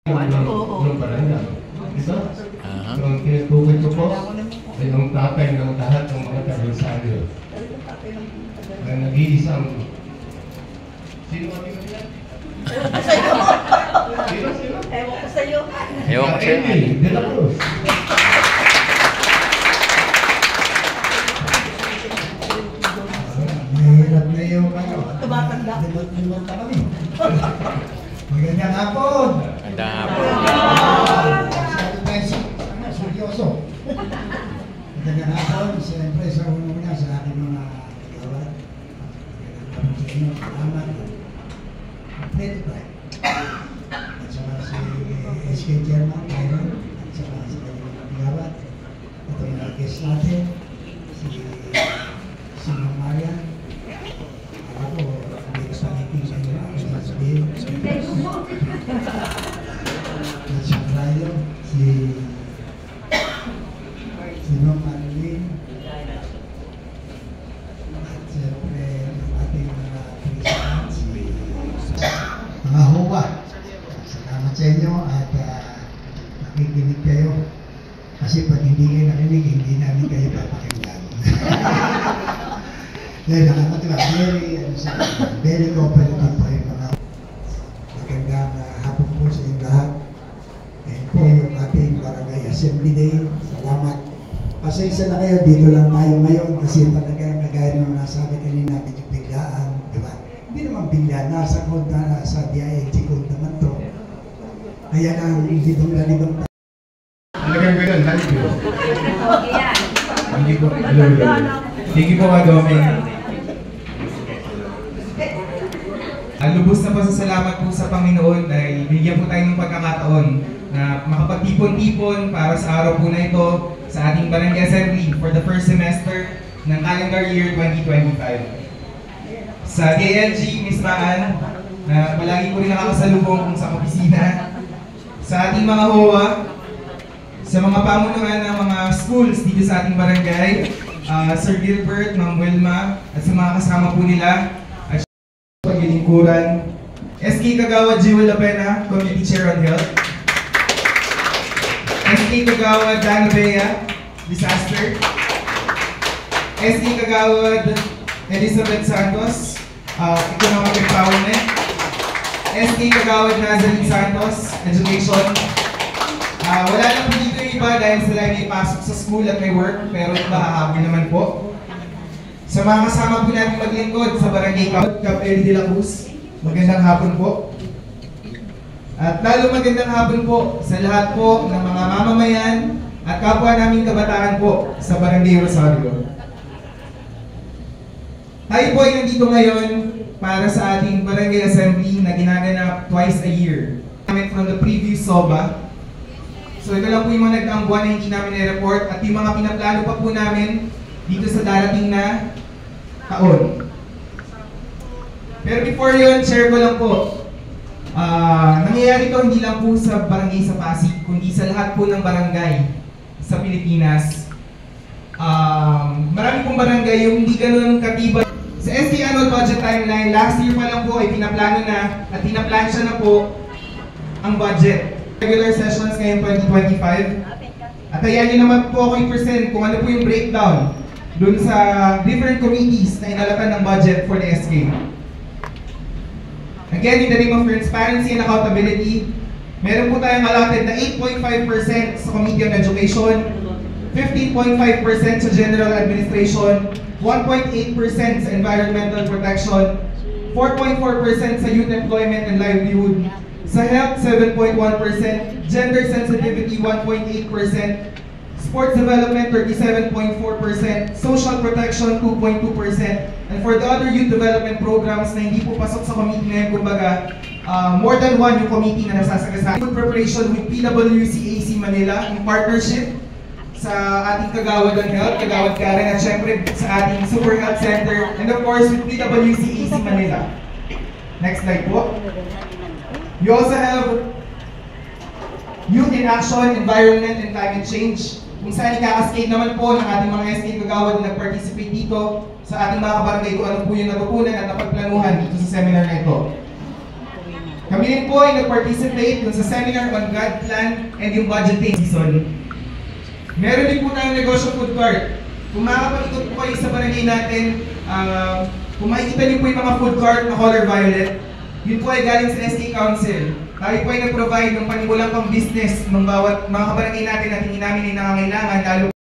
Ng barangay. Diba? Ang tinutukoy ko po ay ang tatay ng lahat ng mga kabisaryo na nag-iisang sino ang yan? Sino? Ewan ko sa'yo. Ewan ko sa'yo. Emily de la Cruz. Mahirap na yung ano. Tumatanda. Dimot na kami. Magandang hapon. Magandang hapon. Masyado tayo seryoso. Magandang hapon. Siyempre sa una sa aking mga kagawad. Magandang hapon sa inyo. Salamat. Kompleto tayo. At saka si SK Chairman, Byron. At saka si kanyang mga kagawad. Ito yung guest natin. Si Mang Marian. Ako, hindi ka panitin sa inyo. Ako sasabihin. At si Rayo, si Mang Marilyn. At siyempre, ang ating mga president, si mga huwa. Salamat sa inyo at nakikinig kayo. Kasi pag hindi kayo nakinig, hindi namin kayo papakinggan. Dahil nakakatiwa, very cooperative po yung mga magandang hapon po sa inyong lahat. Ngayon po yung ating Barangay Assembly Day. Salamat. Pasensya na kayo, dito lang tayo ngayon kasi talaga nagaya ng nasabi kanina, medyo biglaan, di ba? Hindi naman bigla, nasa DILG code naman to. Kaya na, libang tayo. Talagang ganun, halibyo. Hindi ko, Sige po ka, Doming. Lubos na pasasalamat po sa Panginoon dahil bigyan po tayo ng pagkakataon na makapagtipon-tipon para sa araw po na ito sa ating Barangay Assembly for the first semester ng calendar year 2025. Sa DILG, Ms. Maan, na palagi po rin nakakasalubong kung sa opisina, sa ating mga HOA, sa mga pamunuan ng mga schools dito sa ating barangay, Sir Gilbert, Ma'am Wilma, at sa mga kasama po nila, at paglilingkuran, SK Kagawad Jewel Lapena, Community Chair on Health, SK Kagawad Dana Bea, Disaster, SK Kagawad Elizabeth Santos, Economic Empowerment, SK Kagawad Nazarene Santos, Education. Wala lang po dito yung iba dahil sila ay pasok sa school at may work, pero iba hahabol naman po. Sa mga kasama po natin maglingkod sa Barangay Cap de la Cruz, magandang hapon po. At lalo magandang hapon po sa lahat po ng mga mamamayan at kapwa naming kabataan po sa Barangay Rosario. Tayo po ay nandito ngayon para sa ating Barangay Assembly na ginaganap twice a year. From the previous SOBA. So ito lang po yung mga nagdaang buwan na hindi namin i-report at yung mga pinaplano pa po namin dito sa darating na taon. Pero before yun, share ko lang po. Nangyayari ito hindi lang po sa barangay sa Pasig, kundi sa lahat po ng barangay sa Pilipinas. Marami pong barangay yung hindi ganun katibay. Sa SK Annual Budget Timeline, last year pa lang po ay pinaplano na at pinaplansya na po ang budget. Regular sessions ngayon 2025. At ayan nyo naman po ako i-present kung ano po yung breakdown dun sa different committees na inalatan ng budget for the SK. Again, in the name of transparency and accountability, meron po tayong allotted na 8.5% sa Committee on Education, 15.5% sa General Administration, 1.8% sa Environmental Protection, 4.4% sa Youth Employment and Livelihood, sa Health 7.1%, Gender Sensitivity 1.8%, Sports Development 37.4%, Social Protection 2.2%, and for the other youth development programs na hindi po pasok sa committee na yun, kumbaga, more than one yung committee na nasasagasaan. Good preparation with PWCAC Manila in partnership sa ating Kagawad on Health, Kagawad Karen, at syempre sa ating Super Health Center, and of course with PWCAC Manila. Next slide po. You also have Youth in Action, Environment, and Climate Change, kung saan ikakaskate naman po ng ating mga SK Kagawad na nag-participate dito sa ating mga kabarangay kung ano po yung natutunan at napagplanuhan dito sa seminar na ito. Kami rin po ay nag-participate dun sa seminar on God Plan and yung budgeting season. Meron din po tayong negosyo food cart. Kung makakapag-ikot po kayo sa barangay natin, kung makikita niyo po yung mga food cart na color violet, yun po ay galing sa SK Council. Tayo po ay nag-provide ng panimulang pang business ng bawat mga kabarangay natin at hindi namin ay nangangailangan, lalo